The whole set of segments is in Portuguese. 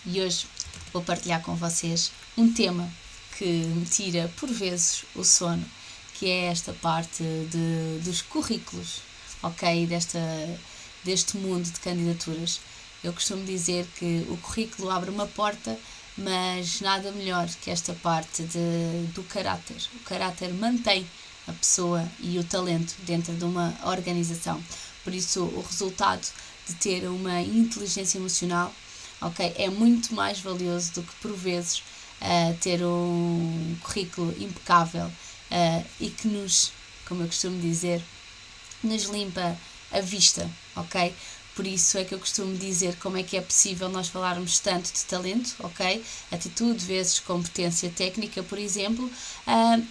e hoje vou partilhar com vocês um tema que me tira por vezes o sono, que é esta parte dos currículos, ok? Deste mundo de candidaturas. Eu costumo dizer que o currículo abre uma porta, mas nada melhor que esta parte do caráter. O caráter mantém a pessoa e o talento dentro de uma organização. Por isso, o resultado de ter uma inteligência emocional, ok, é muito mais valioso do que, por vezes, ter um currículo impecável e que nos, como eu costumo dizer, nos limpa a vista, ok? Por isso é que eu costumo dizer como é que é possível nós falarmos tanto de talento, ok? Atitude vezes competência técnica, por exemplo,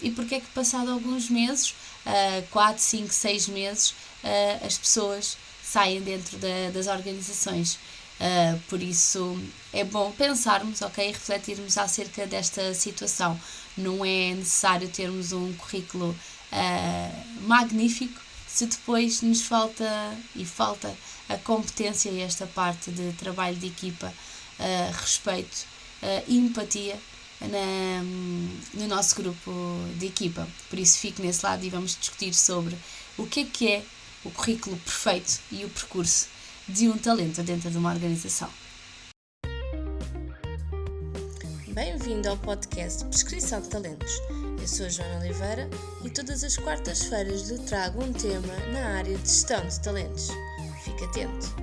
e porque é que passado alguns meses, 4, 5, 6 meses, as pessoas saem dentro das organizações. Por isso é bom pensarmos, ok? E refletirmos acerca desta situação. Não é necessário termos um currículo magnífico se depois nos falta a competência e esta parte de trabalho de equipa, respeito e empatia no nosso grupo de equipa. Por isso fico nesse lado e vamos discutir sobre o que é o currículo perfeito e o percurso de um talento dentro de uma organização. Bem-vindo ao podcast Prescrição de Talentos. Eu sou a Joana Oliveira e todas as quartas-feiras lhe trago um tema na área de gestão de talentos. Fique atento!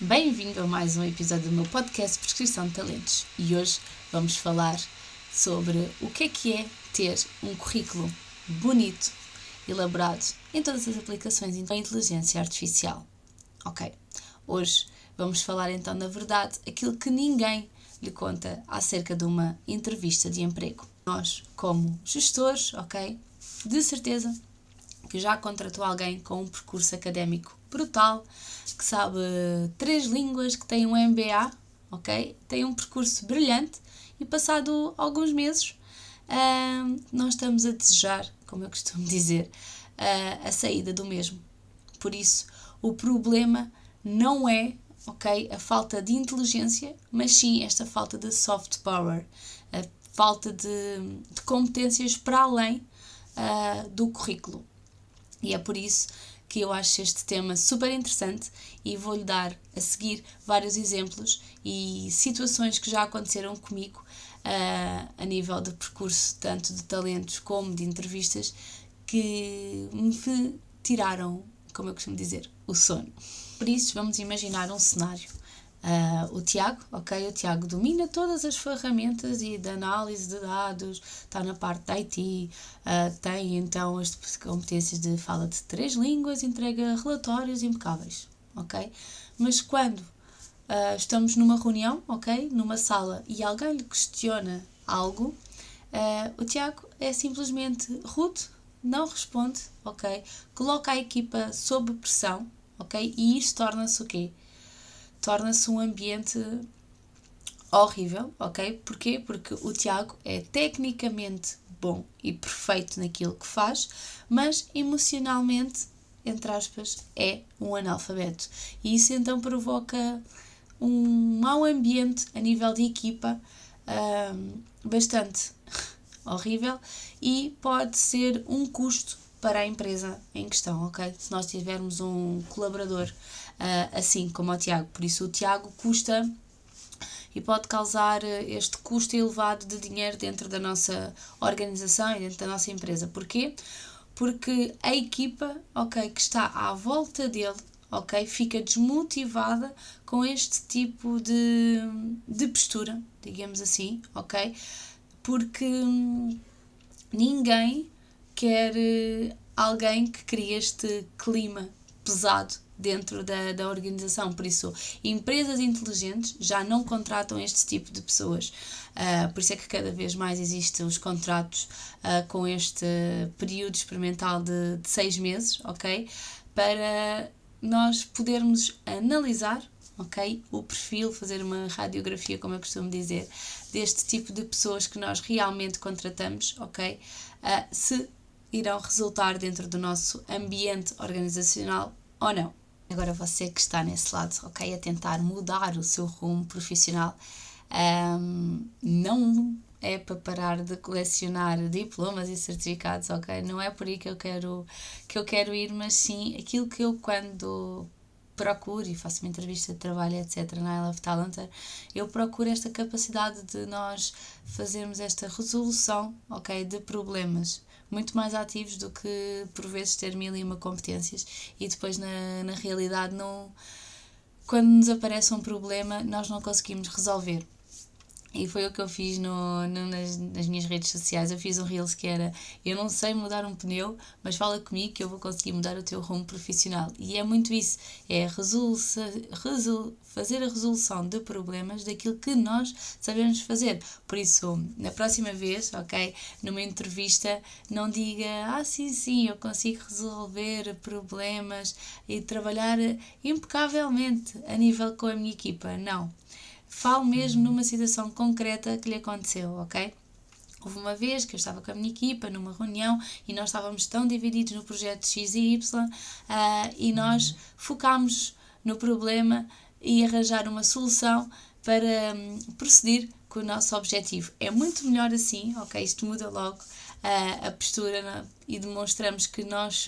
Bem-vindo a mais um episódio do meu podcast Prescrição de Talentos e hoje vamos falar sobre o que é ter um currículo bonito, elaborado em todas as aplicações da inteligência artificial. Ok, hoje vamos falar então, na verdade, aquilo que ninguém lhe conta acerca de uma entrevista de emprego. Nós, como gestores, ok, de certeza que já contratou alguém com um percurso académico brutal, que sabe 3 línguas, que tem um MBA, ok, tem um percurso brilhante e passado alguns meses nós estamos a desejar, como eu costumo dizer, a saída do mesmo. Por isso, o problema não é, ok, a falta de inteligência, mas sim esta falta de soft power, a falta de competências para além do currículo. E é por isso que eu acho este tema super interessante e vou-lhe dar a seguir vários exemplos e situações que já aconteceram comigo a nível de percurso, tanto de talentos como de entrevistas, que me tiraram, como eu costumo dizer, o sono. Por isso, vamos imaginar um cenário. O Tiago, ok? O Tiago domina todas as ferramentas e de análise de dados, está na parte da IT, tem então as competências de fala de 3 línguas, entrega relatórios impecáveis, ok? Mas quando estamos numa reunião, ok? Numa sala e alguém lhe questiona algo, o Tiago é simplesmente rude, não responde, ok? Coloca a equipa sob pressão, ok? E isso torna-se o quê? Torna-se um ambiente horrível, ok? Porquê? Porque o Tiago é tecnicamente bom e perfeito naquilo que faz, mas emocionalmente, entre aspas, é um analfabeto. E isso então provoca um mau ambiente a nível de equipa bastante horrível e pode ser um custo para a empresa em questão, ok? Se nós tivermos um colaborador assim como o Tiago. Por isso o Tiago custa e pode causar este custo elevado de dinheiro dentro da nossa organização e dentro da nossa empresa. Porquê? Porque a equipa, ok, que está à volta dele, ok, fica desmotivada com este tipo de postura, digamos assim, ok? Porque ninguém quer alguém que crie este clima pesado dentro da organização. Por isso, empresas inteligentes já não contratam este tipo de pessoas. Por isso é que cada vez mais existem os contratos com este período experimental de 6 meses, ok? Para nós podermos analisar, ok, o perfil, fazer uma radiografia, como eu costumo dizer, deste tipo de pessoas que nós realmente contratamos, se irão resultar dentro do nosso ambiente organizacional ou não. Agora você que está nesse lado, ok, a tentar mudar o seu rumo profissional, não é para parar de colecionar diplomas e certificados, ok? Não é por aí que eu quero ir, mas sim aquilo que eu quando procuro e faço uma entrevista de trabalho, etc, na I Love Talenter, eu procuro esta capacidade de nós fazermos esta resolução, ok, de problemas muito mais ativos do que por vezes ter 1001 competências e depois na realidade não, quando nos aparece um problema nós não conseguimos resolver. E foi o que eu fiz nas minhas redes sociais. Eu fiz um Reels que era: eu não sei mudar um pneu, mas fala comigo que eu vou conseguir mudar o teu rumo profissional. E é muito isso. É fazer a resolução de problemas daquilo que nós sabemos fazer. Por isso, na próxima vez, ok, numa entrevista, não diga: sim, eu consigo resolver problemas e trabalhar impecavelmente a nível com a minha equipa. Não. Falo mesmo numa situação concreta que lhe aconteceu, ok? Houve uma vez que eu estava com a minha equipa numa reunião e nós estávamos tão divididos no projeto X e Y e nós focámos no problema e arranjar uma solução para proceder com o nosso objetivo. É muito melhor assim, ok? Isto muda logo a postura e demonstramos que nós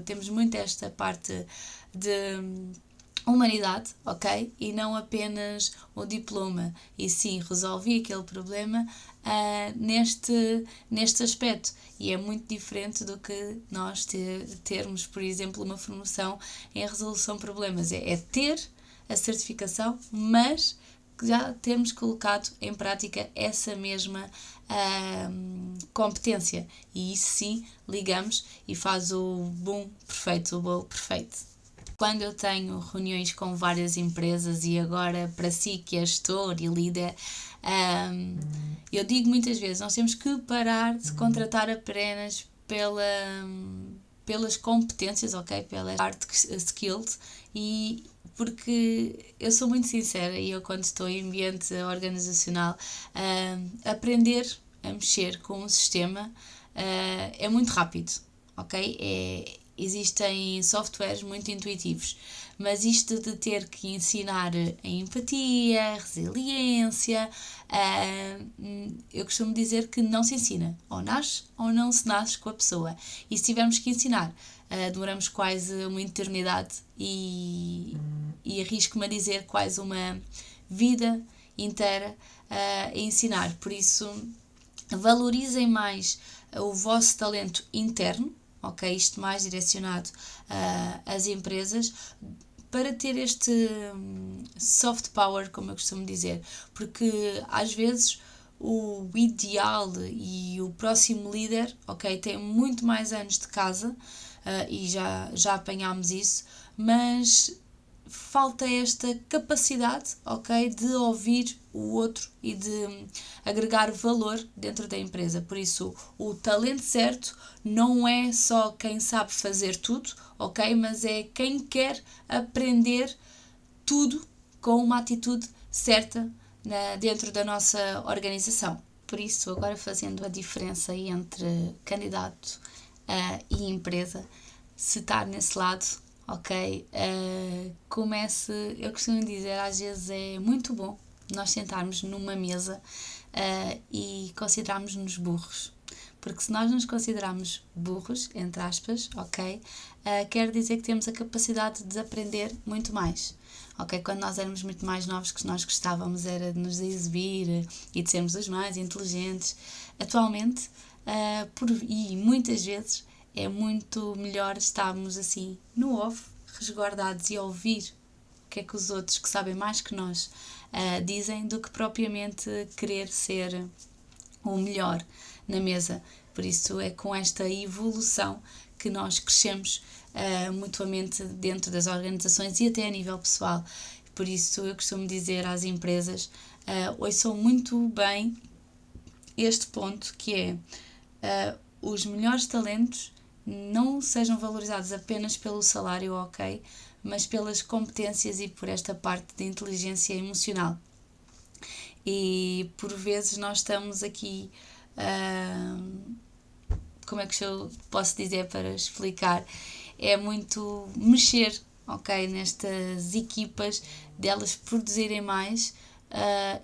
temos muito esta parte de humanidade, ok? E não apenas o diploma. E sim, resolvi aquele problema neste aspecto. E é muito diferente do que nós termos, por exemplo, uma formação em resolução de problemas. É ter a certificação, mas já termos colocado em prática essa mesma competência. E isso sim, ligamos e faz o boom perfeito, o bolo perfeito. Quando eu tenho reuniões com várias empresas e agora para si que é gestor e líder, eu digo muitas vezes, nós temos que parar de contratar apenas pelas competências, ok? Pela hard skills e porque eu sou muito sincera e eu quando estou em ambiente organizacional, aprender a mexer com um sistema é muito rápido, ok? Existem softwares muito intuitivos, mas isto de ter que ensinar a empatia, a resiliência, eu costumo dizer que não se ensina, ou nasce ou não se nasce com a pessoa. E se tivermos que ensinar, demoramos quase uma eternidade e arrisco-me a dizer quase uma vida inteira a ensinar. Por isso, valorizem mais o vosso talento interno, ok? Isto mais direcionado às empresas, para ter este soft power, como eu costumo dizer, porque às vezes o ideal e o próximo líder, ok, tem muito mais anos de casa e já apanhámos isso, mas falta esta capacidade, ok, de ouvir o outro e de agregar valor dentro da empresa. Por isso, o talento certo não é só quem sabe fazer tudo, ok, mas é quem quer aprender tudo com uma atitude certa dentro da nossa organização. Por isso, agora fazendo a diferença entre candidato e empresa, se está nesse lado, ok, eu costumo dizer, às vezes é muito bom nós sentarmos numa mesa e considerarmos-nos burros. Porque se nós nos considerarmos burros, entre aspas, ok, quer dizer que temos a capacidade de aprender muito mais. Ok, quando nós éramos muito mais novos, que nós gostávamos era de nos exibir e de sermos os mais inteligentes. Atualmente, e muitas vezes, é muito melhor estarmos assim no off, resguardados e ouvir o que é que os outros que sabem mais que nós dizem, do que propriamente querer ser o melhor na mesa. Por isso é com esta evolução que nós crescemos mutuamente dentro das organizações e até a nível pessoal. Por isso eu costumo dizer às empresas, ouçam muito bem este ponto, que é os melhores talentos não sejam valorizados apenas pelo salário, ok, mas pelas competências e por esta parte de inteligência emocional. E por vezes nós estamos aqui, como é que eu posso dizer para explicar? é muito mexer, ok, nestas equipas, delas produzirem mais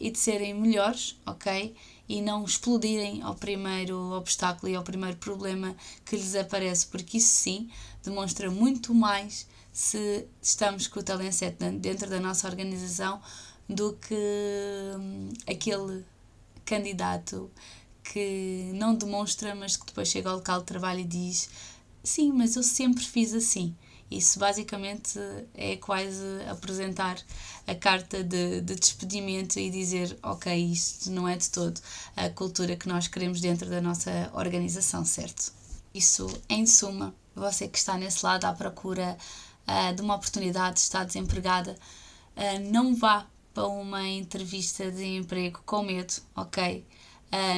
e de serem melhores, ok, e não explodirem ao primeiro obstáculo e ao primeiro problema que lhes aparece, porque isso sim demonstra muito mais se estamos com o talent set dentro da nossa organização do que aquele candidato que não demonstra, mas que depois chega ao local de trabalho e diz: sim, mas eu sempre fiz assim. Isso basicamente é quase apresentar a carta de despedimento e dizer: ok, isto não é de todo a cultura que nós queremos dentro da nossa organização, certo? Isso, em suma, você que está nesse lado à procura de uma oportunidade, está desempregada, não vá para uma entrevista de emprego com medo, ok?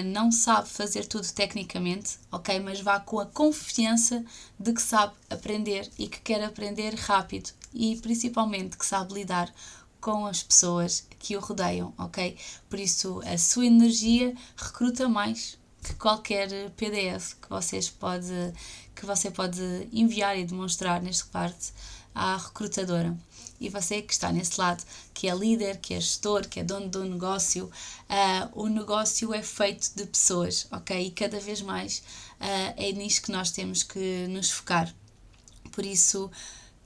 Não sabe fazer tudo tecnicamente, ok? Mas vá com a confiança de que sabe aprender e que quer aprender rápido e principalmente que sabe lidar com as pessoas que o rodeiam, ok? Por isso, a sua energia recruta mais que qualquer PDF que você pode enviar e demonstrar, nesta parte, à recrutadora. E você que está nesse lado, que é líder, que é gestor, que é dono do negócio, o negócio é feito de pessoas, ok? E cada vez mais é nisso que nós temos que nos focar. Por isso,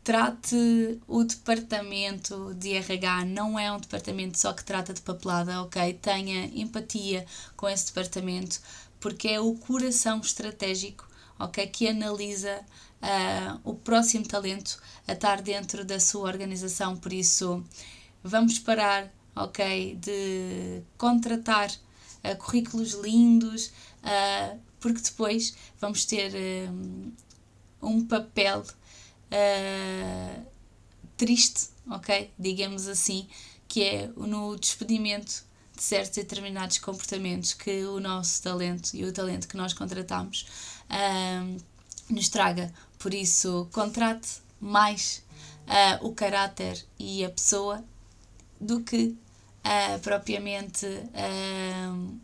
trate o departamento de RH, não é um departamento só que trata de papelada, ok? Tenha empatia com esse departamento, porque é o coração estratégico, ok? Que analisa o próximo talento a estar dentro da sua organização. Por isso, vamos parar, ok, de contratar currículos lindos, porque depois vamos ter um papel triste, ok, digamos assim, que é no despedimento de certos e determinados comportamentos que o nosso talento e o talento que nós contratamos nos traga. Por isso, contrate mais o caráter e a pessoa do que propriamente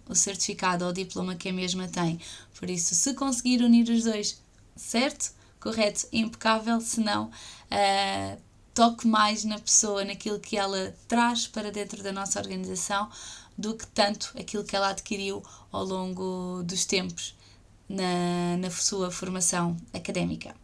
o certificado ou o diploma que a mesma tem. Por isso, se conseguir unir os dois, certo, correto, impecável. Se não, toque mais na pessoa, naquilo que ela traz para dentro da nossa organização, do que tanto aquilo que ela adquiriu ao longo dos tempos na sua formação académica.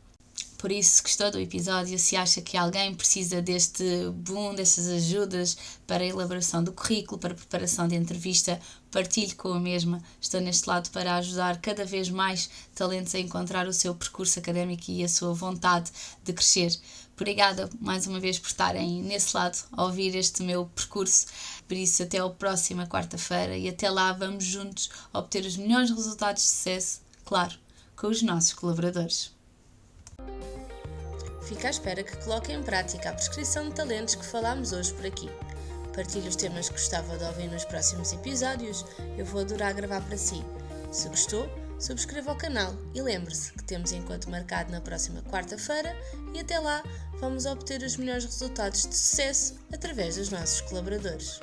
Por isso, se gostou do episódio, se acha que alguém precisa deste boom, destas ajudas para a elaboração do currículo, para a preparação de entrevista, partilhe com a mesma. Estou neste lado para ajudar cada vez mais talentos a encontrar o seu percurso académico e a sua vontade de crescer. Obrigada mais uma vez por estarem nesse lado a ouvir este meu percurso. Por isso, até a próxima quarta-feira e até lá vamos juntos obter os melhores resultados de sucesso, claro, com os nossos colaboradores. Fica à espera que coloque em prática a prescrição de talentos que falámos hoje por aqui. Partilhe os temas que gostava de ouvir nos próximos episódios, eu vou adorar gravar para si. Se gostou, subscreva o canal e lembre-se que temos encontro marcado na próxima quarta-feira e até lá vamos obter os melhores resultados de sucesso através dos nossos colaboradores.